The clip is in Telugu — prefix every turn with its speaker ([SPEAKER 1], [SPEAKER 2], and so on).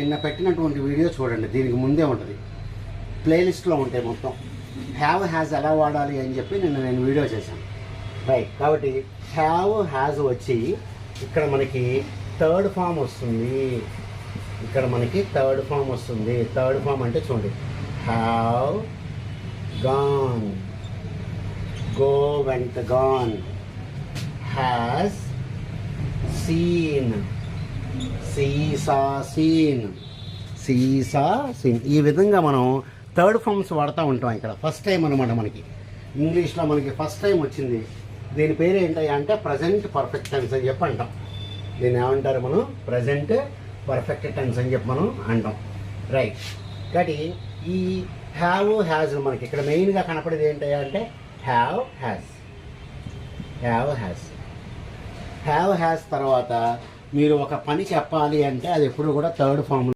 [SPEAKER 1] నిన్న పెట్టినటువంటి వీడియో చూడండి, దీనికి ముందే ఉంటుంది, ప్లేలిస్ట్లో ఉంటాయి మొత్తం. హ్యావ్ హ్యాజ్ ఎలా వాడాలి అని చెప్పి నేను వీడియో చేశాను. రైట్, కాబట్టి హ్యావ్ హ్యాజ్ వచ్చి ఇక్కడ మనకి థర్డ్ ఫామ్ వస్తుంది. థర్డ్ ఫామ్ అంటే చూడండి, హ్యావ్ గాన్, గో వెంట గాన్, హ్యాస్ సీన్, సీసా సీన్. ఈ విధంగా మనం థర్డ్ ఫామ్స్ వాడుతూ ఉంటాం. ఇక్కడ ఫస్ట్ టైం అనమాట మనకి ఇంగ్లీష్లో ఫస్ట్ టైం వచ్చింది. దీని పేరు ఏంటి అంటే ప్రజెంట్ పర్ఫెక్ట్ టెన్స్ అని చెప్పి అంటాం. దీన్ని ఏమంటారు మనం? ప్రజెంట్ పర్ఫెక్ట్ టెన్స్ అని చెప్పి మనం అంటాం. రైట్, కాబట్టి ఈ హ్యావ్ హ్యాజ్ మనకి ఇక్కడ మెయిన్గా కనపడేది ఏంటి అంటే హ్యావ్ హ్యాజ్ తర్వాత మీరు ఒక పని చెప్పాలి అంటే అది ఎప్పుడు కూడా థర్డ్ ఫామ్